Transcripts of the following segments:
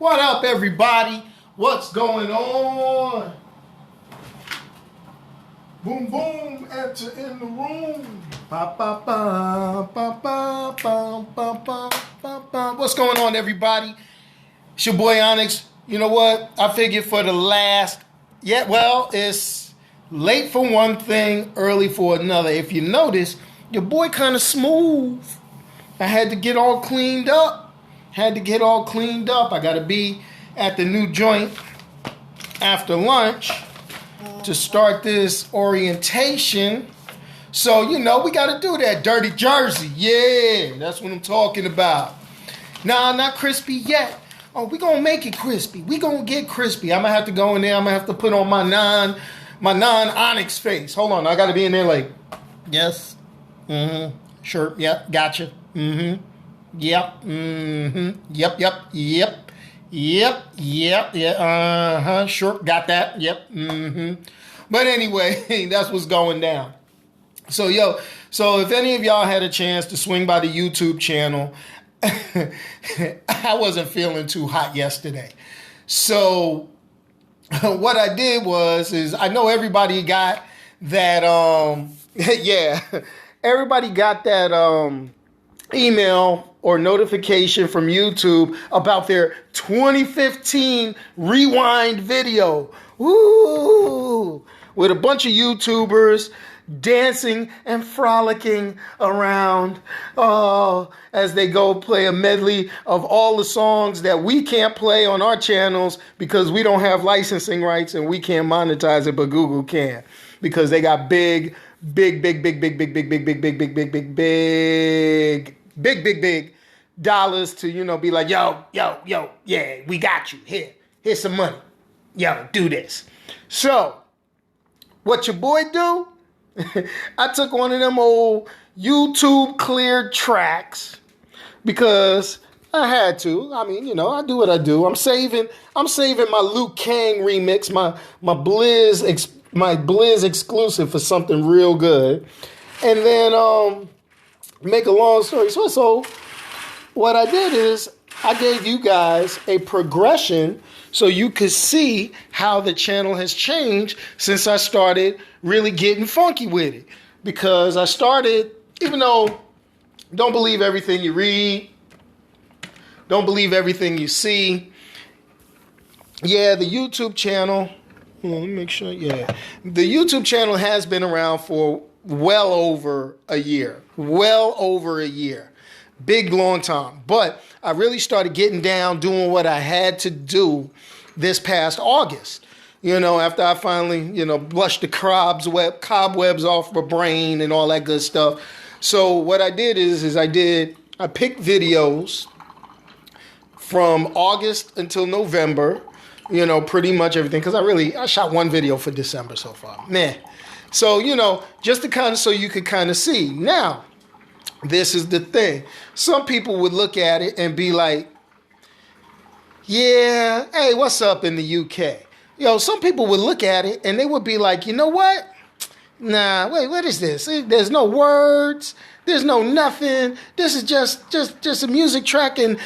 What up, everybody? What's going on? Boom, boom, enter in the room. Ba, ba, ba, ba, ba, ba, ba, ba, ba, ba. What's going on, everybody? It's your boy Onyx. You know what? I figured for the last... Yeah, well, it's late for one thing, early for another. If you notice, your boy kind of smooth. I had to get all cleaned up. I got to be at the new joint after lunch to start this orientation. So, you know, we got to do that. Dirty Jersey. Yeah, that's what I'm talking about. Nah, not crispy yet. Oh, we going to make it crispy. We going to get crispy. I'm going to have to go in there. I'm going to have to put on my non-Onyx face. Hold on. I got to be in there like, yes. Mm-hmm. Sure. Yep. Gotcha. Mm-hmm. Yep. Mm-hmm. Yep. Yeah. Uh-huh. Sure. Got that. Yep. Mm-hmm. But anyway, that's what's going down. So if any of y'all had a chance to swing by the YouTube channel, I wasn't feeling too hot yesterday. So what I did is I know everybody got that, everybody got that email or notification from YouTube about their 2015 rewind video. Woo! With a bunch of YouTubers dancing and frolicking around as they go play a medley of all the songs that we can't play on our channels because we don't have licensing rights and we can't monetize it, but Google can because they got big dollars to, you know, be like, yo, yeah, we got you. Here's some money. Yo, do this. So, what your boy do? I took one of them old YouTube cleared tracks because I had to. I mean, you know, I do what I do. I'm saving my Luke Kang remix, my Blizz exclusive for something real good. And then make a long story short. So what I did is I gave you guys a progression so you could see how the channel has changed since I started really getting funky with it. Because I started, even though don't believe everything you read, don't believe everything you see. Yeah, the YouTube channel, let me make sure, yeah. The YouTube channel has been around for well over a year. Big, long time. But I really started getting down, doing what I had to do this past August. You know, after I finally, you know, blushed the cobwebs off my brain and all that good stuff. So what I did is I picked videos from August until November, you know, pretty much everything. Because I shot one video for December so far. So, you know, just to kind of, so you could kind of see. Now, this is the thing. Some people would look at it and be like, yeah, hey, what's up in the UK? Yo, some people would look at it and they would be like, you know what? Nah, wait, what is this? There's no words. There's no nothing. This is just a music track and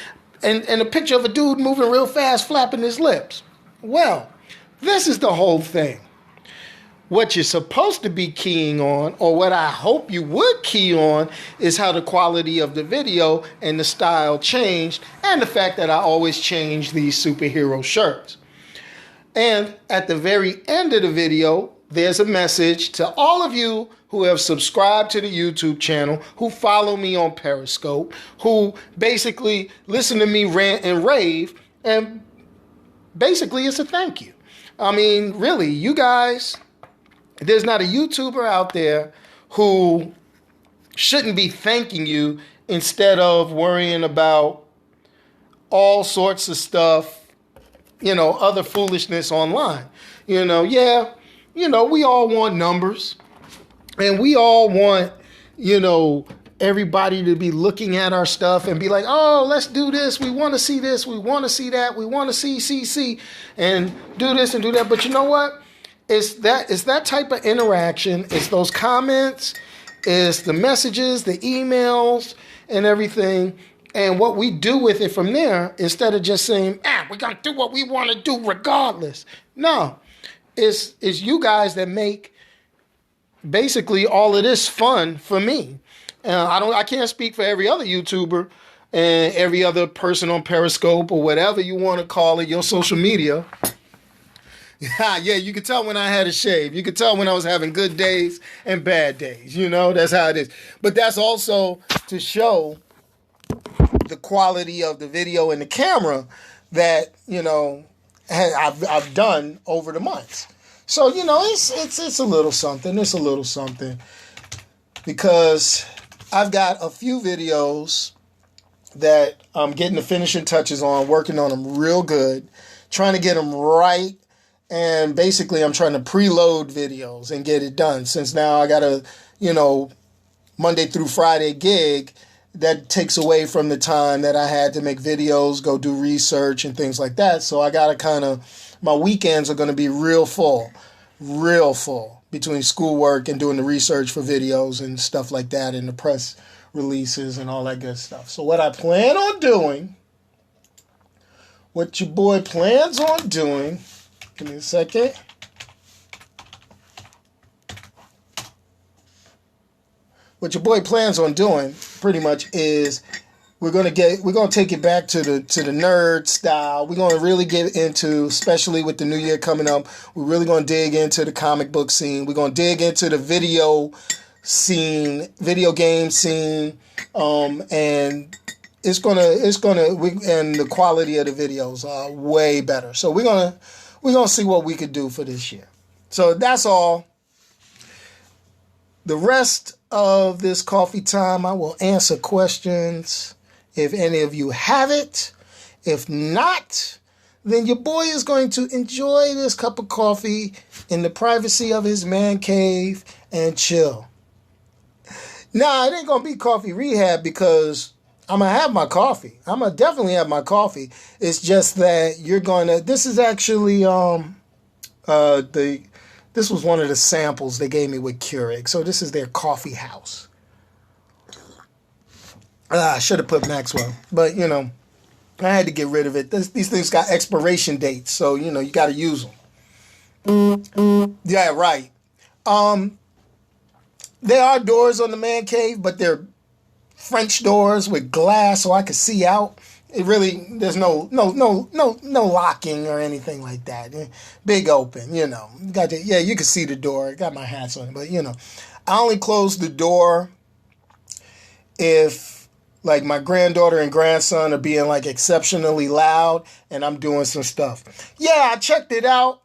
a picture of a dude moving real fast, flapping his lips. Well, this is the whole thing. What you're supposed to be keying on, or what I hope you would key on, is how the quality of the video and the style changed, and the fact that I always change these superhero shirts. And at the very end of the video, there's a message to all of you who have subscribed to the YouTube channel, who follow me on Periscope, who basically listen to me rant and rave, and basically it's a thank you. I mean, really, you guys... There's not a YouTuber out there who shouldn't be thanking you instead of worrying about all sorts of stuff, you know, other foolishness online. You know, yeah, you know, we all want numbers and we all want, you know, everybody to be looking at our stuff and be like, oh, let's do this. We want to see this. We want to see that. We want to see and do this and do that. But you know what? It's that type of interaction. It's those comments. It's the messages, the emails, and everything. And what we do with it from there, instead of just saying, we're going to do what we want to do regardless. No, it's you guys that make basically all of this fun for me. I can't speak for every other YouTuber and every other person on Periscope or whatever you want to call it, your social media. Yeah, you could tell when I had a shave. You could tell when I was having good days and bad days. That's how it is. But that's also to show the quality of the video and the camera that, I've done over the months. So, it's a little something. It's a little something. Because I've got a few videos that I'm getting the finishing touches on, working on them real good, trying to get them right. And basically, I'm trying to preload videos and get it done. Since now I got a, Monday through Friday gig, that takes away from the time that I had to make videos, go do research and things like that. So I got to my weekends are going to be real full between schoolwork and doing the research for videos and stuff like that and the press releases and all that good stuff. So what I plan on doing, what your boy plans on doing, give me a second. What your boy plans on doing pretty much is we're gonna take it back to the nerd style. We're gonna really get into, especially with the new year coming up, we're really gonna dig into the comic book scene. We're gonna dig into the video game scene, and it's gonna and the quality of the videos are way better. So we're gonna see what we could do for this year. So that's all. The rest of this coffee time, I will answer questions if any of you have it. If not, then your boy is going to enjoy this cup of coffee in the privacy of his man cave and chill. Nah, it ain't going to be coffee rehab because I'm going to have my coffee. I'm going to definitely have my coffee. It's just that this is actually, this was one of the samples they gave me with Keurig. So this is their coffee house. I should have put Maxwell, but I had to get rid of it. These things got expiration dates, so you got to use them. Yeah, right. There are doors on the man cave, but they're French doors with glass, so I could see out. There's no locking or anything like that. Big open, you can see the door. Got my hats on, but I only close the door if like my granddaughter and grandson are being like exceptionally loud and I'm doing some stuff. Yeah, I checked it out.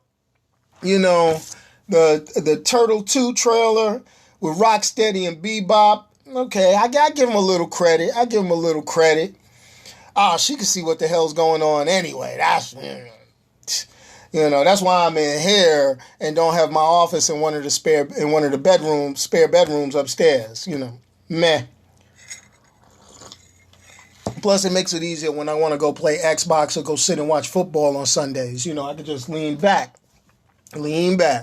The Turtle 2 trailer with Rocksteady and Bebop. Okay, I give him a little credit. She can see what the hell's going on anyway. That's why I'm in here and don't have my office in one of the spare bedrooms upstairs. Meh. Plus, it makes it easier when I want to go play Xbox or go sit and watch football on Sundays. I can just lean back. Yeah,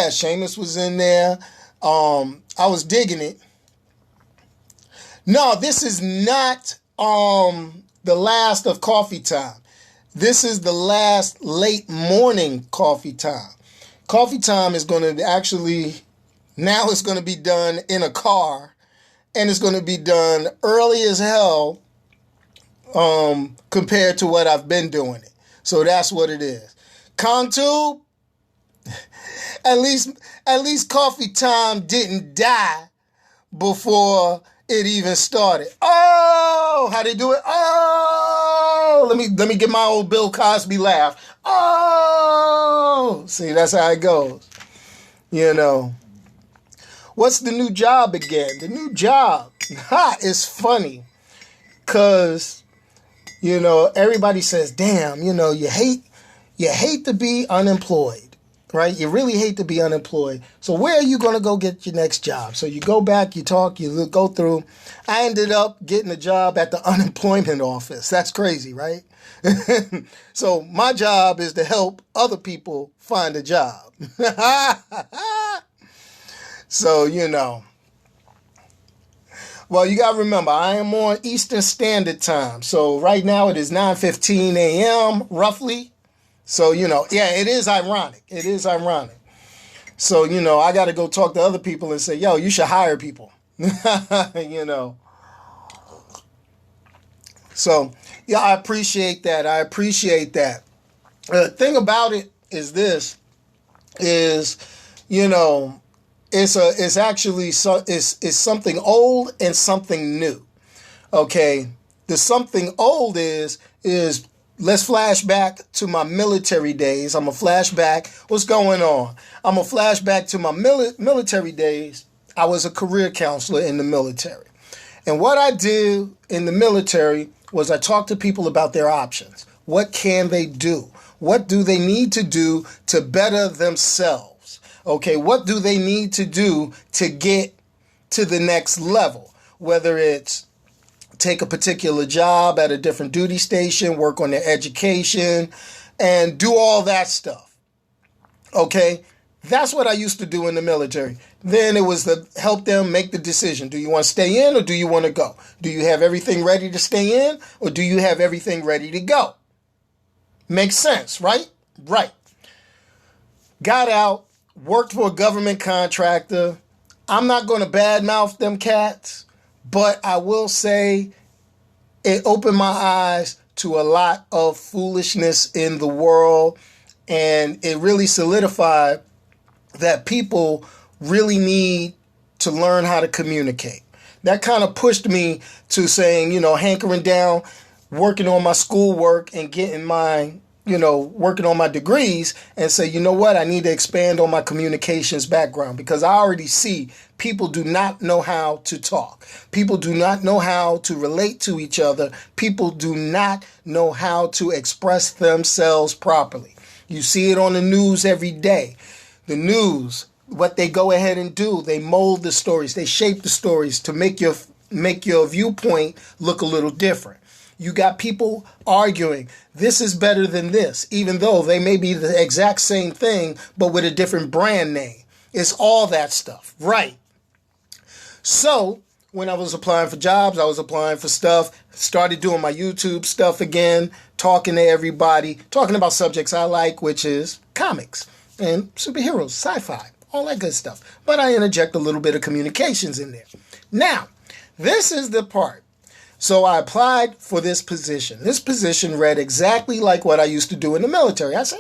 Seamus was in there. I was digging it. No, this is not the last of coffee time. This is the last late morning coffee time. Coffee time is going to actually, now it's going to be done in a car, and it's going to be done early as hell compared to what I've been doing it. So that's what it is. ConTube, at least coffee time didn't die before it even started. Oh, how they do it? Oh, let me get my old Bill Cosby laugh. Oh, see, that's how it goes. What's the new job again? The new job is funny because, everybody says, damn, you hate to be unemployed, right? You really hate to be unemployed. So where are you going to go get your next job? So you go back, you talk, you go through. I ended up getting a job at the unemployment office. That's crazy, right? So my job is to help other people find a job. So, Well, you got to remember, I am on Eastern Standard Time. So right now it is 9:15 a.m. roughly. So, yeah, it is ironic. It is ironic. So, I got to go talk to other people and say, yo, you should hire people. So, yeah, I appreciate that. The thing about it is this, it's something old and something new. Okay. The something old is let's flash back to my military days. I'm going to flash back. What's going on? I'm going to flash back to my military days. I was a career counselor in the military. And what I did in the military was I talked to people about their options. What can they do? What do they need to do to better themselves? Okay, what do they need to do to get to the next level? Whether it's take a particular job at a different duty station, work on their education, and do all that stuff. Okay, that's what I used to do in the military. Then it was to help them make the decision. Do you want to stay in or do you want to go? Do you have everything ready to stay in or do you have everything ready to go? Makes sense, right? Right. Got out, worked for a government contractor. I'm not going to badmouth them cats, but I will say it opened my eyes to a lot of foolishness in the world, and it really solidified that people really need to learn how to communicate. That kind of pushed me to saying, hankering down, working on my schoolwork and getting my, working on my degrees and say, you know what, I need to expand on my communications background because I already see people do not know how to talk. People do not know how to relate to each other. People do not know how to express themselves properly. You see it on the news every day. The news, what they go ahead and do, they mold the stories, they shape the stories to make your viewpoint look a little different. You got people arguing, this is better than this, even though they may be the exact same thing, but with a different brand name. It's all that stuff, right? So when I was applying for jobs, I was applying for stuff, started doing my YouTube stuff again, talking to everybody, talking about subjects I like, which is comics and superheroes, sci-fi, all that good stuff. But I interject a little bit of communications in there. Now, this is the part. So I applied for this position. This position read exactly like what I used to do in the military. I said,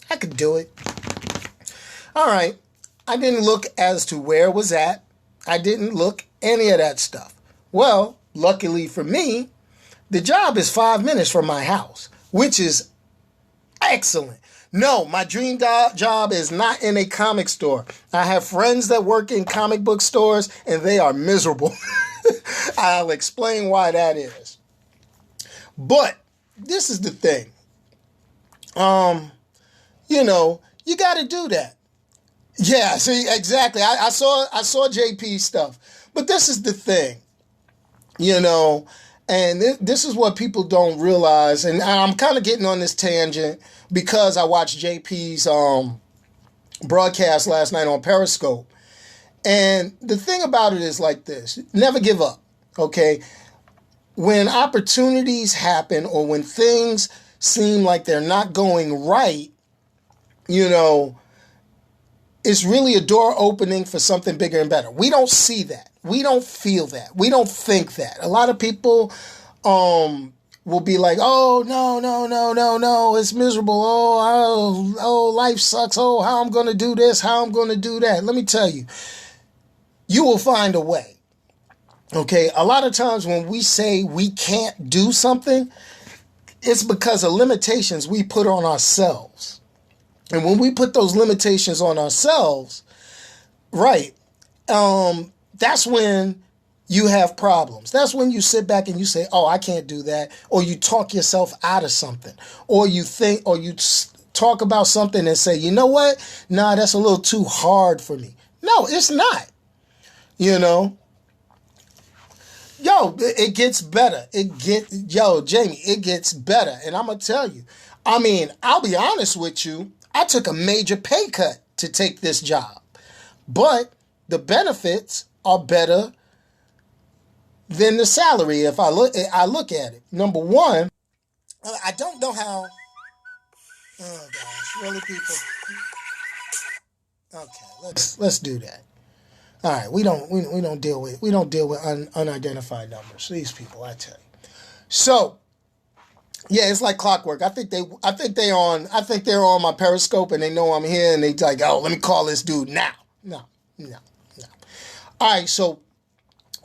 I could do it. All right. I didn't look as to where it was at. I didn't look any of that stuff. Well, luckily for me, the job is 5 minutes from my house, which is excellent. No, my dream job is not in a comic store. I have friends that work in comic book stores, and they are miserable. I'll explain why that is. But this is the thing. You got to do that. Yeah, see, exactly. I saw JP's stuff. But this is the thing. And this is what people don't realize. And I'm kind of getting on this tangent because I watched JP's broadcast last night on Periscope. And the thing about it is like this. Never give up, okay? When opportunities happen or when things seem like they're not going right, it's really a door opening for something bigger and better. We don't see that. We don't feel that. We don't think that. A lot of people will be like, oh, no, it's miserable. Oh, life sucks. Oh, how I'm going to do this, how I'm going to do that. Let me tell you, you will find a way. Okay, a lot of times when we say we can't do something, it's because of limitations we put on ourselves. And when we put those limitations on ourselves, right, that's when you have problems. That's when you sit back and you say, oh, I can't do that. Or you talk yourself out of something. Or you think, or you talk about something and say, you know what? Nah, that's a little too hard for me. No, it's not. It gets better. Jamie, it gets better. And I'm going to tell you, I'll be honest with you. I took a major pay cut to take this job, but the benefits are better than the salary. If I look at it. Number one, I don't know how. Oh gosh, really, people? Okay, let's do that. All right, we don't deal with unidentified numbers. These people, I tell you. So yeah, it's like clockwork. I think they're on my Periscope and they know I'm here and they like, oh, let me call this dude now. No. All right, so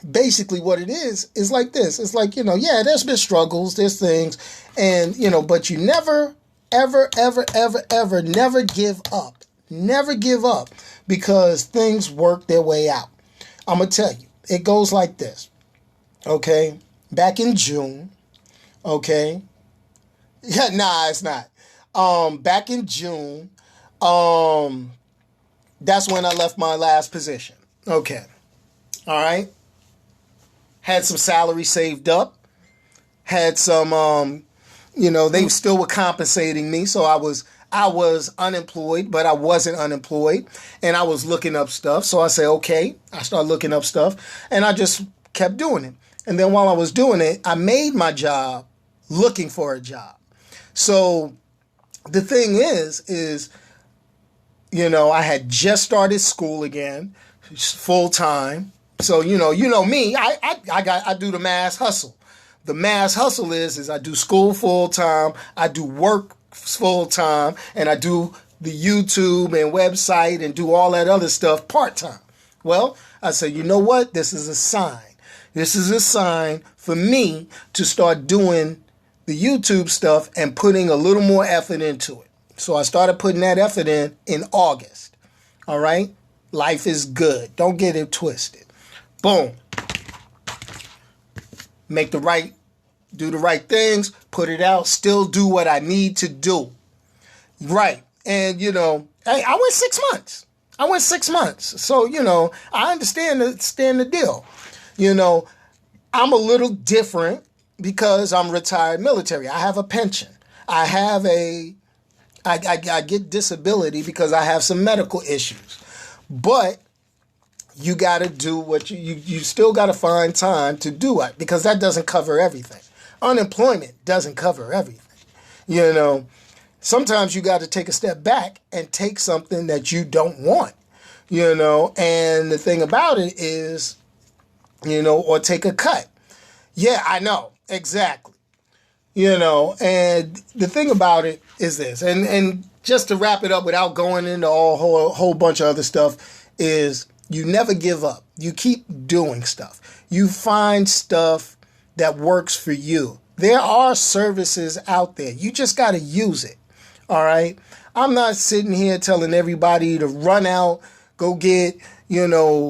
basically what it is like this. It's like, yeah, there's been struggles, there's things, and, but you never, ever, ever, ever, ever, never give up. Never give up because things work their way out. I'm going to tell you, it goes like this, okay? Back in June, okay? Yeah, nah, it's not. Back in June, that's when I left my last position. Okay. All right. Had some salary saved up. Had some, they still were compensating me. So I was unemployed, but I wasn't unemployed. And I was looking up stuff. So I said, okay. I started looking up stuff. And I just kept doing it. And then while I was doing it, I made my job looking for a job. So the thing is, I had just started school again, full time. So, me, I do the mass hustle. The mass hustle is I do school full time, I do work full time, and I do the YouTube and website and do all that other stuff part time. Well, I said, you know what? This is a sign. This is a sign for me to start doing the YouTube stuff and putting a little more effort into it. So I started putting that effort in August. All right? Life is good. Don't get it twisted. Boom. Do the right things, put it out, still do what I need to do. Right. And, I went 6 months. I went 6 months. So, I understand the deal. I'm a little different because I'm retired military. I have a pension. I get disability because I have some medical issues. But you got to do what you still got to find time to do it because that doesn't cover everything. Unemployment doesn't cover everything. Sometimes you got to take a step back and take something that you don't want, and the thing about it is, or take a cut. Yeah, I know. Exactly. And the thing about it is this, and just to wrap it up without going into a whole bunch of other stuff, is you never give up. You keep doing stuff. You find stuff that works for you. There are services out there. You just got to use it. All right. I'm not sitting here telling everybody to run out, go get,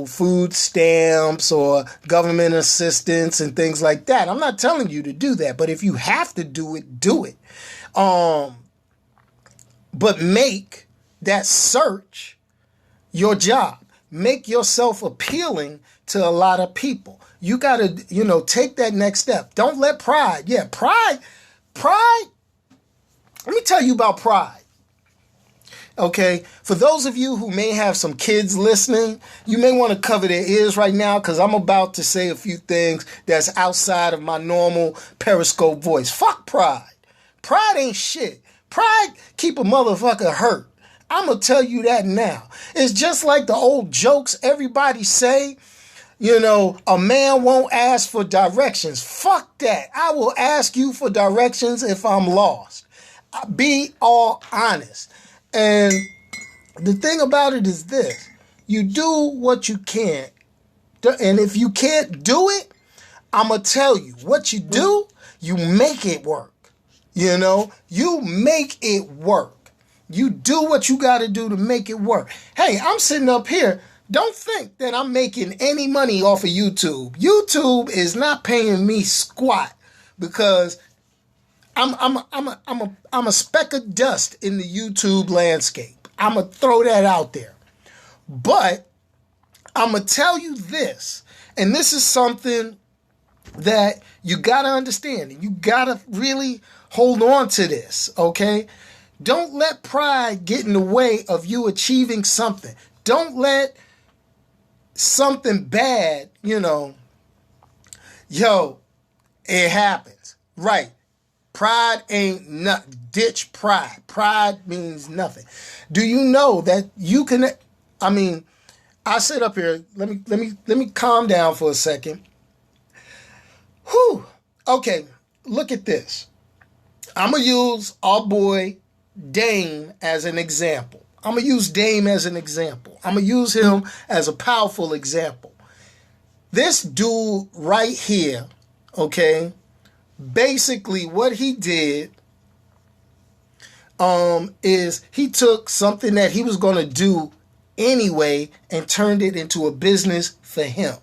food stamps or government assistance and things like that. I'm not telling you to do that. But if you have to do it, do it. But make that search your job. Make yourself appealing to a lot of people. You got to, take that next step. Don't let pride. Yeah, pride. Let me tell you about pride. Okay, for those of you who may have some kids listening, you may want to cover their ears right now because I'm about to say a few things that's outside of my normal Periscope voice. Fuck pride. Pride ain't shit. Pride keep a motherfucker hurt. I'm going to tell you that now. It's just like the old jokes everybody say, a man won't ask for directions. Fuck that. I will ask you for directions if I'm lost. Be all honest. And the thing about it is this. You do what you can. And if you can't do it, I'm going to tell you. What you do, you make it work. You make it work. You do what you got to do to make it work. Hey, I'm sitting up here. Don't think that I'm making any money off of YouTube. YouTube is not paying me squat because I'm a speck of dust in the YouTube landscape. I'm going to throw that out there. But I'm going to tell you this, and this is something that you got to understand, and you got to really hold on to this, okay? Don't let pride get in the way of you achieving something. Don't let something bad, Yo, it happens. Right. Pride ain't nothing. Ditch pride. Pride means nothing. Do you know that you can, I mean, I sit up here, let me calm down for a second. Whew. Okay, look at this. I'm going to use our boy Dame as an example. I'm going to use Dame as an example. I'm going to use him as a powerful example. This dude right here, okay, basically what he did is he took something that he was going to do anyway and turned it into a business for him,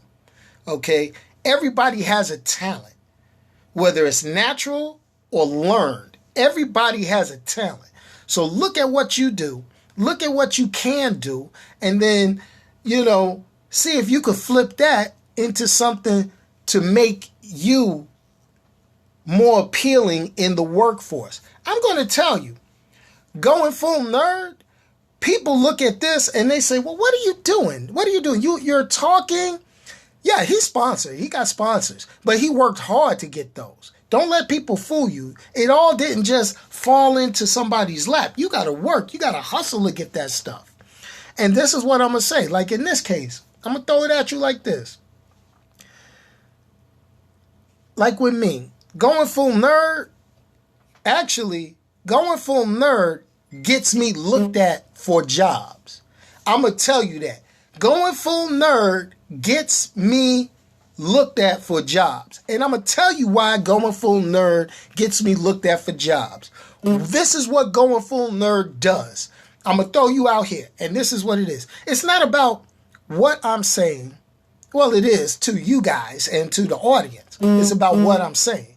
okay? Everybody has a talent, whether it's natural or learned. Everybody has a talent. So look at what you do. Look at what you can do. And then, see if you could flip that into something to make you more appealing in the workforce. I'm going to tell you, Going Full Nerd, people look at this and they say, well, what are you doing? What are you doing? You're talking. Yeah, he's sponsored. He got sponsors, but he worked hard to get those. Don't let people fool you. It all didn't just fall into somebody's lap. You got to work. You got to hustle to get that stuff. And this is what I'm going to say. Like in this case, I'm going to throw it at you like this. Like with me, Going Full Nerd, actually, Going Full Nerd gets me looked at for jobs. I'm going to tell you that. Going Full Nerd gets me looked at for jobs. And I'm going to tell you why Going Full Nerd gets me looked at for jobs. This is what Going Full Nerd does. I'm going to throw you out here, and this is what it is. It's not about what I'm saying. Well, it is to you guys and to the audience. It's about what I'm saying.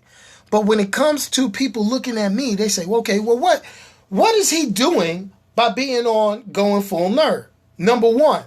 But when it comes to people looking at me, they say, well, okay, well, what is he doing by being on Going Full Nerd? Number one,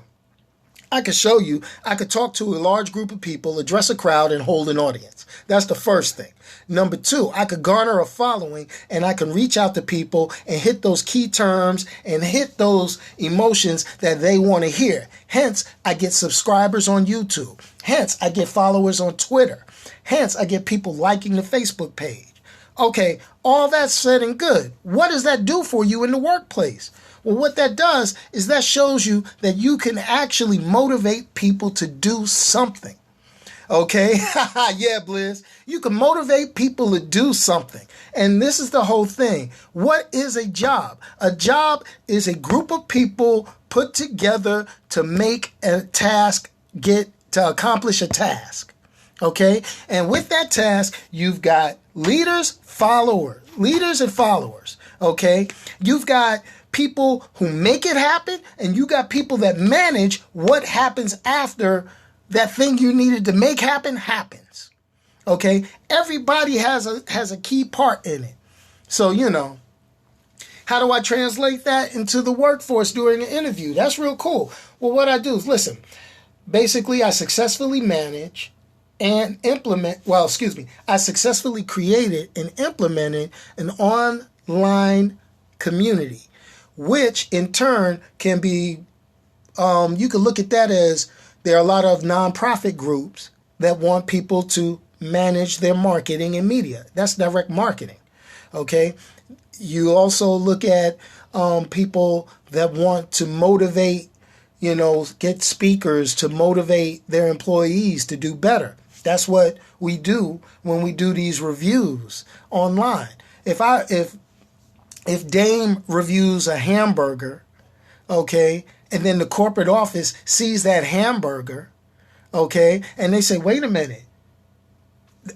I could show you, I could talk to a large group of people, address a crowd, and hold an audience. That's the first thing. Number two, I could garner a following, and I can reach out to people and hit those key terms and hit those emotions that they want to hear. Hence, I get subscribers on YouTube. Hence, I get followers on Twitter. Hence, I get people liking the Facebook page. Okay, all that's said and good. What does that do for you in the workplace? Well, what that does is that shows you that you can actually motivate people to do something. Okay? Yeah, Blizz. You can motivate people to do something. And this is the whole thing. What is a job? A job is a group of people put together to make a task, to accomplish a task. Okay? And with that task, you've got leaders and followers. Okay? You've got people who make it happen, and you got people that manage what happens after that thing you needed to make happen happens. Okay? Everybody has a key part in it. So, how do I translate that into the workforce during an interview? That's real cool. Well, what I do is, listen, basically I successfully manage and I successfully created and implemented an online community, which in turn can be, you can look at that as there are a lot of nonprofit groups that want people to manage their marketing and media. That's direct marketing, okay? You also look at people that want to motivate, get speakers to motivate their employees to do better. That's what we do when we do these reviews online. If Dame reviews a hamburger, okay, and then the corporate office sees that hamburger, okay, and they say, wait a minute,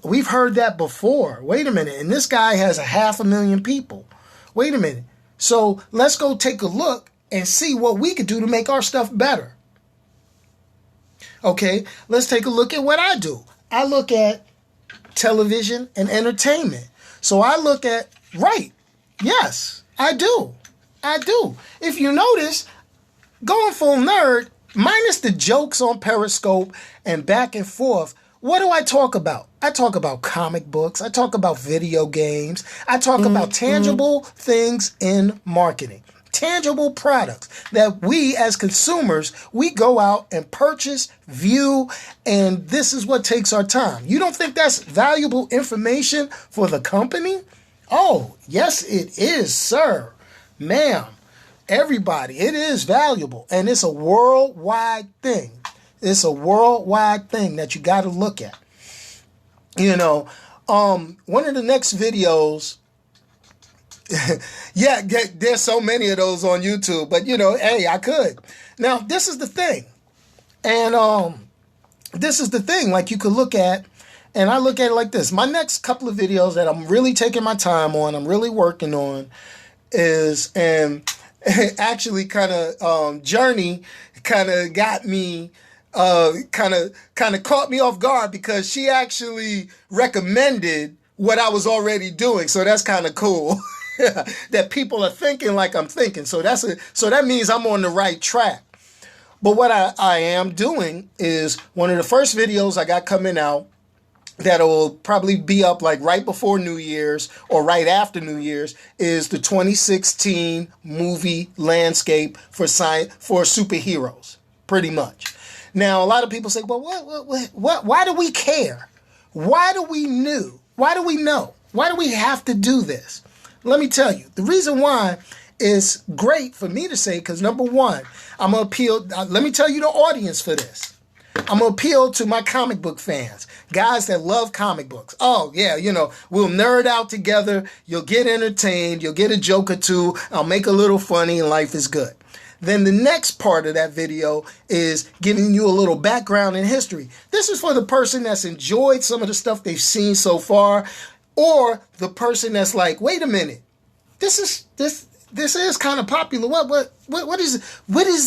we've heard that before. Wait a minute, and this guy has 500,000 people. Wait a minute. So let's go take a look and see what we could do to make our stuff better. Okay, let's take a look at what I do. I look at television and entertainment. So I look at, right, yes, I do. If you notice, Going Full Nerd, minus the jokes on Periscope and back and forth, what do I talk about? I talk about comic books. I talk about video games. I talk about tangible things in marketing. tangible products that we as consumers, we go out and purchase, view, and this is what takes our time. You don't think that's valuable information for the company? Oh, yes, it is, sir, ma'am, everybody. It is valuable, and it's a worldwide thing. It's a worldwide thing that you got to look at. You know, one of the next videos, yeah, there's so many of those on YouTube, but, you know, hey, I could. Now, this is the thing, and this is the thing, like, you could look at, and I look at it like this. My next couple of videos that I'm really taking my time on, I'm really working on, is, and actually kind of Journey kind of got me, kind of caught me off guard, because she actually recommended what I was already doing. So that's kind of cool that people are thinking like I'm thinking. So that means I'm on the right track. But what I am doing is, one of the first videos I got coming out that'll probably be up like right before New Year's or right after New Year's is the 2016 movie landscape for superheroes, pretty much. Now, a lot of people say, well, what, why do we care? Why do we know? Why do we know? Why do we have to do this? Let me tell you, the reason why is great for me to say, because number one, I'm going to appeal, let me tell you the audience for this. I'm going to appeal to my comic book fans, guys that love comic books. Oh, yeah, you know, we'll nerd out together. You'll get entertained. You'll get a joke or two. I'll make a little funny, and life is good. Then the next part of that video is giving you a little background in history. This is for the person that's enjoyed some of the stuff they've seen so far, or the person that's like, wait a minute, this is kind of popular. What is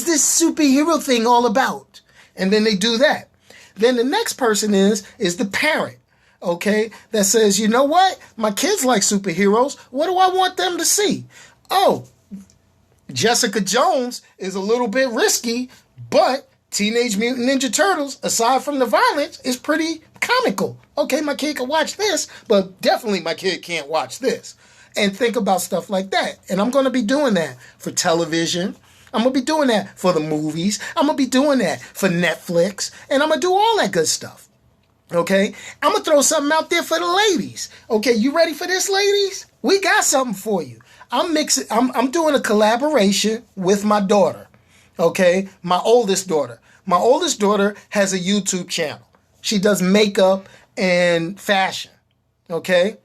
this superhero thing all about? And then they do that. Then the next person is the parent, okay, that says, you know what? My kids like superheroes. What do I want them to see? Oh, Jessica Jones is a little bit risky, but Teenage Mutant Ninja Turtles, aside from the violence, is pretty comical. Okay, my kid can watch this, but definitely my kid can't watch this. And think about stuff like that. And I'm going to be doing that for television. I'm going to be doing that for the movies. I'm going to be doing that for Netflix. And I'm going to do all that good stuff. Okay? I'm going to throw something out there for the ladies. Okay, you ready for this, ladies? We got something for you. I'm doing a collaboration with my daughter. Okay? My oldest daughter. My oldest daughter has a YouTube channel. She does makeup and fashion. Okay?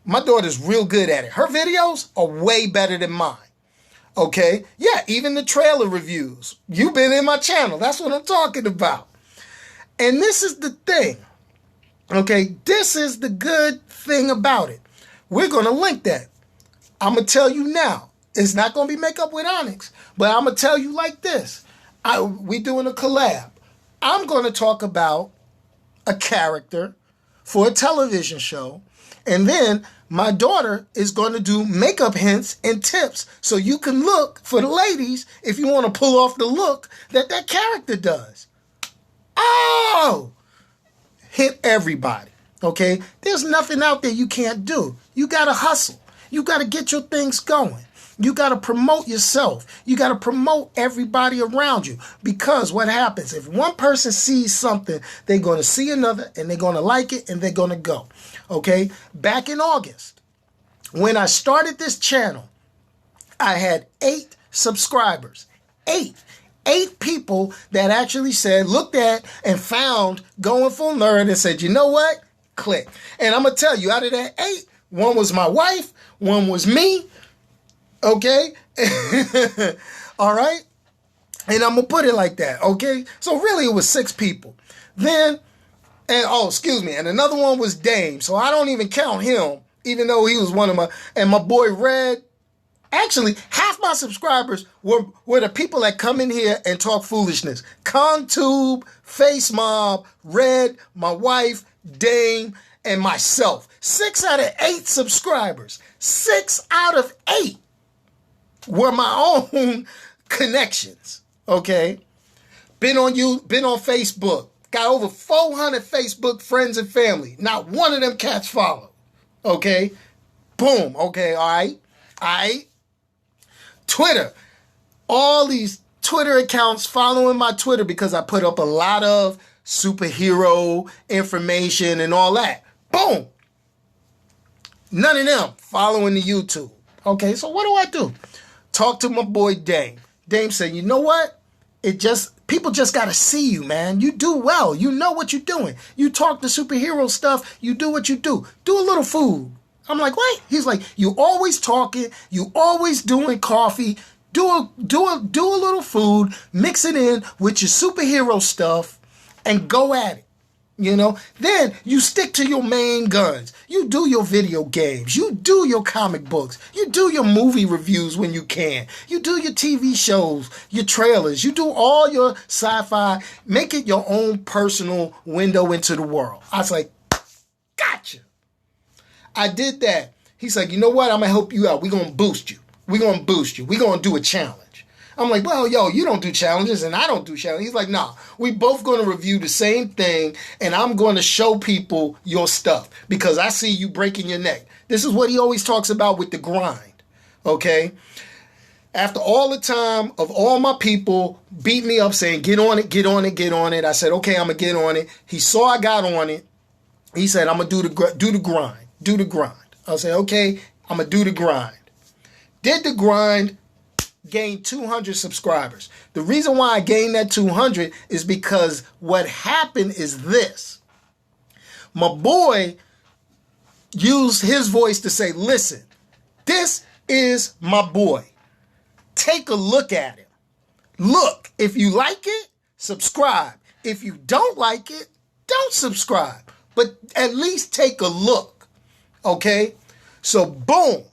My daughter's real good at it. Her videos are way better than mine. Okay? Yeah, even the trailer reviews. You've been in my channel. That's what I'm talking about. And this is the thing. Okay? This is the good thing about it. We're going to link that. I'm going to tell you now. It's not going to be Makeup with Onyx. But I'm going to tell you like this. We doing a collab. I'm going to talk about a character for a television show. And then my daughter is going to do makeup hints and tips so you can look for the ladies if you want to pull off the look that character does. Oh! Hit everybody, okay? There's nothing out there you can't do. You got to hustle. You got to get your things going. You got to promote yourself. You got to promote everybody around you. Because what happens, if one person sees something, they're going to see another, and they're going to like it, and they're going to go. Okay? Back in August, when I started this channel, I had 8 subscribers. 8 people that actually looked at and found GoingFullNerd and said, you know what? Click. And I'm going to tell you, out of that 8, one was my wife, one was me. Okay? All right? And I'm going to put it like that. Okay? So really it was 6 people. Then, and another one was Dame. So I don't even count him, even though he was one of and my boy Red. Actually, half my subscribers were the people that come in here and talk foolishness. KongTube, Face Mob, Red, my wife, Dame, and myself. 6 out of 8 subscribers. 6 out of 8 were my own connections. Okay? Been on Facebook. Got over 400 Facebook friends and family. Not one of them cats follow. Okay? Boom. Okay, all right. Twitter. All these Twitter accounts following my Twitter because I put up a lot of superhero information and all that. Boom. None of them following the YouTube. Okay, so what do? Talk to my boy Dame. Dame said, you know what? People just got to see you, man. You do well. You know what you're doing. You talk the superhero stuff. You do what you do. Do a little food. I'm like, what? He's like, you always talking. You always doing coffee. Do a little food. Mix it in with your superhero stuff and go at it. You know, then you stick to your main guns. You do your video games. You do your comic books. You do your movie reviews when you can. You do your TV shows, your trailers. You do all your sci-fi. Make it your own personal window into the world. I was like, gotcha. I did that. He's like, you know what? I'm going to help you out. We're going to boost you. We're going to boost you. We're going to do a challenge. I'm like, well, yo, you don't do challenges and I don't do challenges. He's like, nah, we both going to review the same thing and I'm going to show people your stuff because I see you breaking your neck. This is what he always talks about with the grind, okay? After all the time of all my people beat me up saying, get on it, get on it, get on it. I said, okay, I'm going to get on it. He saw I got on it. He said, I'm going to do the grind. I said, okay, I'm going to do the grind. Did the grind. Gained 200 subscribers. The reason why I gained that 200 is because what happened is this. My boy used his voice to say, listen, this is my boy. Take a look at him. Look, if you like it, subscribe. If you don't like it, don't subscribe. But at least take a look. Okay? So boom.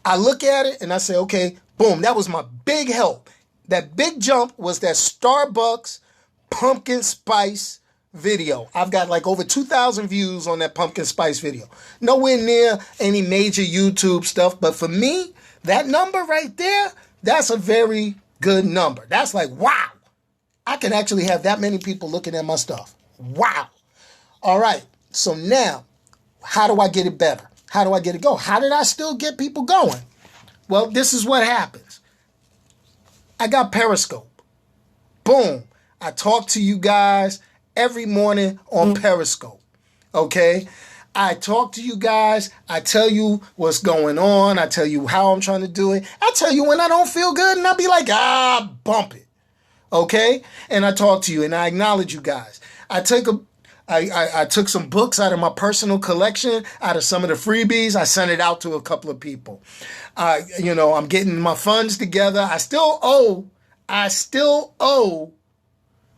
I look at it and I say, okay, boom, that was my big help. That big jump was that Starbucks pumpkin spice video. I've got like over 2,000 views on that pumpkin spice video. Nowhere near any major YouTube stuff, but for me, that number right there, that's a very good number. That's like, wow, I can actually have that many people looking at my stuff. Wow. All right, so now, how do I get it better? How do I get it going? How did I still get people going? Well, this is what happens. I got Periscope. Boom. I talk to you guys every morning on Periscope. Okay? I talk to you guys. I tell you what's going on. I tell you how I'm trying to do it. I tell you when I don't feel good and I'll be like, bump it. Okay? And I talk to you and I acknowledge you guys. I took some books out of my personal collection, out of some of the freebies. I sent it out to a couple of people. I'm getting my funds together. I still owe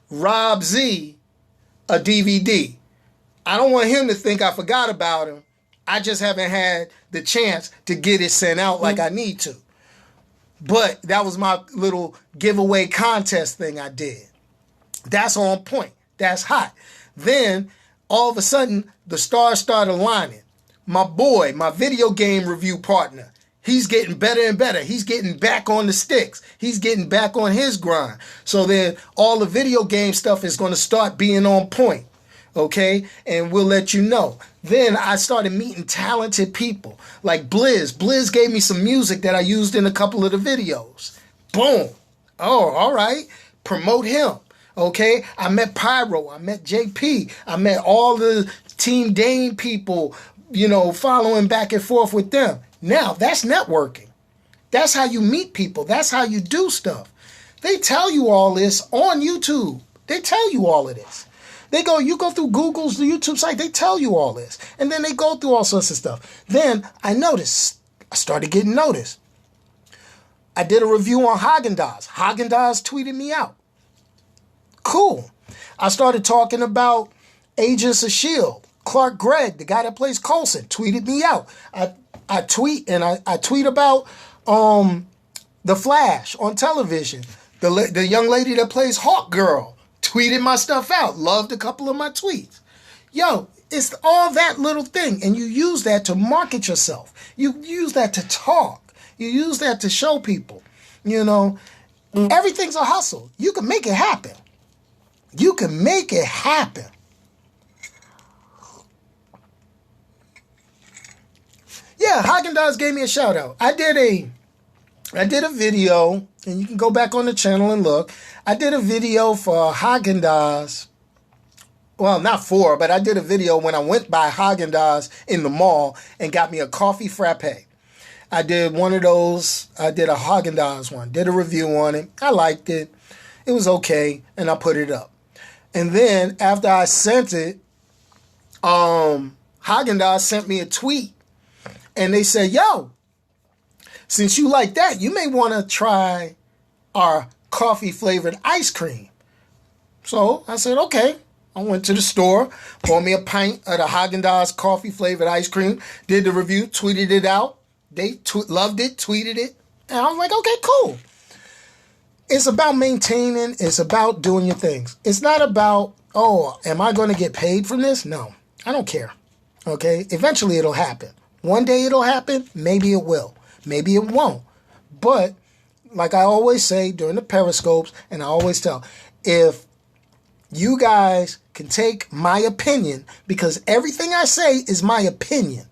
Rob Z a DVD. I don't want him to think I forgot about him. I just haven't had the chance to get it sent out like I need to. But that was my little giveaway contest thing I did. That's on point. That's hot. Then, all of a sudden, the stars start aligning. My boy, my video game review partner, he's getting better and better. He's getting back on the sticks. He's getting back on his grind. So then, all the video game stuff is going to start being on point. Okay? And we'll let you know. Then, I started meeting talented people like Blizz. Blizz gave me some music that I used in a couple of the videos. Boom. Oh, all right. Promote him. Okay, I met Pyro, I met JP, I met all the Team Dane people, following back and forth with them. Now, that's networking. That's how you meet people. That's how you do stuff. They tell you all this on YouTube. They tell you all of this. You go through Google's YouTube site, they tell you all this. And then they go through all sorts of stuff. Then I started getting noticed. I did a review on Haagen-Dazs. Haagen-Dazs tweeted me out. Cool. I started talking about Agents of S.H.I.E.L.D. Clark Gregg, the guy that plays Coulson, tweeted me out. I tweet about The Flash on television. The young lady that plays Hawk Girl tweeted my stuff out. Loved a couple of my tweets. Yo, it's all that little thing. And you use that to market yourself. You use that to talk. You use that to show people. Everything's a hustle. You can make it happen. You can make it happen. Yeah, Haagen-Dazs gave me a shout out. I did I did a video, and you can go back on the channel and look. I did a video for Haagen-Dazs. Well, not for, but I did a video when I went by Haagen-Dazs in the mall and got me a coffee frappe. I did one of those. I did a Haagen-Dazs one. Did a review on it. I liked it. It was okay, and I put it up. And then after I sent it, Haagen-Dazs sent me a tweet, and they said, yo, since you like that, you may want to try our coffee-flavored ice cream. So I said, okay. I went to the store, bought me a pint of the Haagen-Dazs coffee-flavored ice cream, did the review, tweeted it out. They loved it, tweeted it, and I was like, okay, cool. It's about maintaining. It's about doing your things. It's not about, oh, am I going to get paid from this? No, I don't care. Okay? Eventually it'll happen. One day it'll happen. Maybe it will. Maybe it won't. But like I always say during the Periscopes, and I always tell, if you guys can take my opinion, because everything I say is my opinion,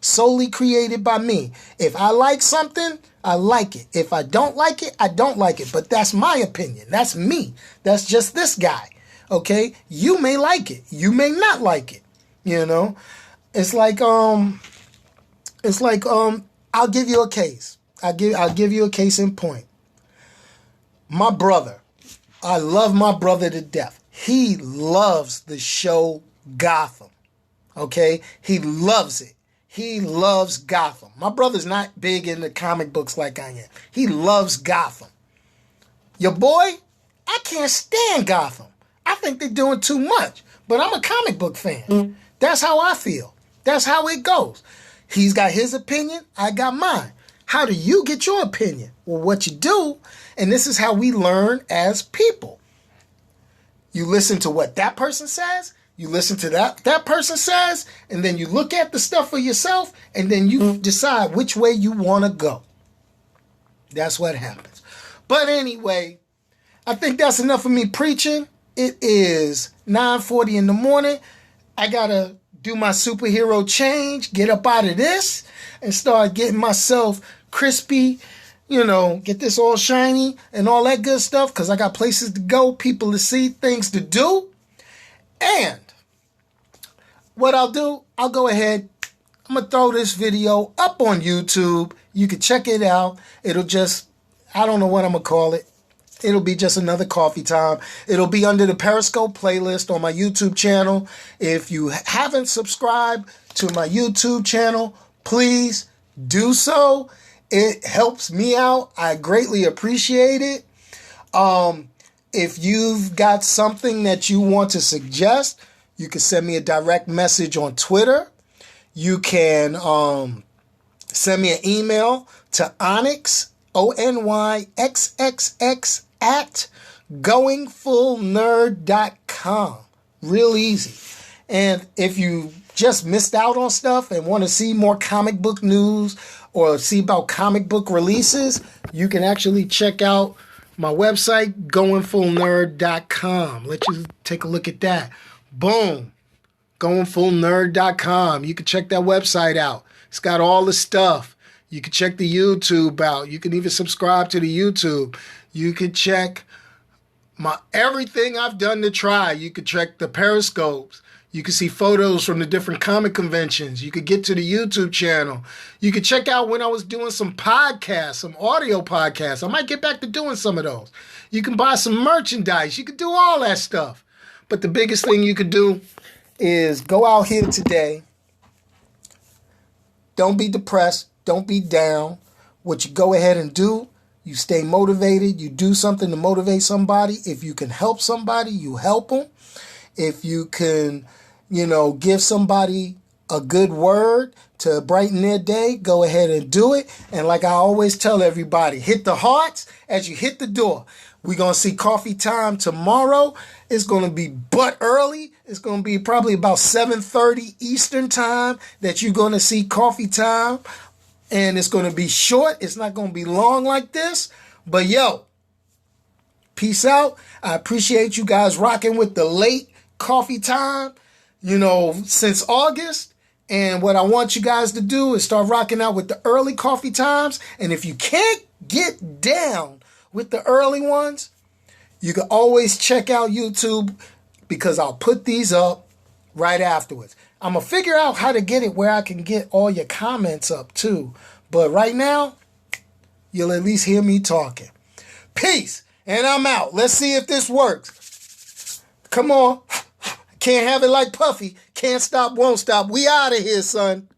solely created by me. If I like something, I like it. If I don't like it, I don't like it. But that's my opinion. That's me. That's just this guy. Okay? You may like it. You may not like it. You know? It's like I'll give you a case. I'll give you a case in point. My brother. I love my brother to death. He loves the show Gotham. Okay? He loves it. He loves Gotham. My brother's not big into comic books like I am. He loves Gotham. Your boy, I can't stand Gotham. I think they're doing too much. But I'm a comic book fan. That's how I feel. That's how it goes. He's got his opinion. I got mine. How do you get your opinion? Well, what you do, and this is how we learn as people. You listen to what that person says. You listen to that person says, and then you look at the stuff for yourself, and then you decide which way you want to go. That's what happens. But anyway, I think that's enough of me preaching. It is 9:40 in the morning. I got to do my superhero change, get up out of this, and start getting myself crispy, get this all shiny and all that good stuff, because I got places to go, people to see, things to do. And what I'll do, I'll go ahead, I'm going to throw this video up on YouTube. You can check it out. It'll just, I don't know what I'm going to call it. It'll be just another coffee time. It'll be under the Periscope playlist on my YouTube channel. If you haven't subscribed to my YouTube channel, please do so. It helps me out. I greatly appreciate it. If you've got something that you want to suggest, you can send me a direct message on Twitter. You can send me an email to Onyx, ONYXXX at GoingFullNerd.com. Real easy. And if you just missed out on stuff and want to see more comic book news or see about comic book releases, you can actually check out my website, GoingFullNerd.com. Let you take a look at that. Boom. GoingFullNerd.com. You can check that website out. It's got all the stuff. You can check the YouTube out. You can even subscribe to the YouTube. You can check everything I've done to try. You can check the Periscopes. You can see photos from the different comic conventions. You could get to the YouTube channel. You can check out when I was doing some podcasts, some audio podcasts. I might get back to doing some of those. You can buy some merchandise. You can do all that stuff. But the biggest thing you could do is go out here today. Don't be depressed. Don't be down. What you go ahead and do, you stay motivated. You do something to motivate somebody. If you can help somebody, you help them. If you can, give somebody a good word to brighten their day, go ahead and do it. And like I always tell everybody, hit the hearts as you hit the door. We're going to see Coffee Time tomorrow. It's going to be but early. It's going to be probably about 7:30 Eastern time that you're going to see Coffee Time. And it's going to be short. It's not going to be long like this. But peace out. I appreciate you guys rocking with the late Coffee Time, since August. And what I want you guys to do is start rocking out with the early coffee times. And if you can't get down with the early ones, you can always check out YouTube because I'll put these up right afterwards. I'm going to figure out how to get it where I can get all your comments up too. But right now, you'll at least hear me talking. Peace. And I'm out. Let's see if this works. Come on. Can't have it like Puffy. Can't stop, won't stop. We out of here, son.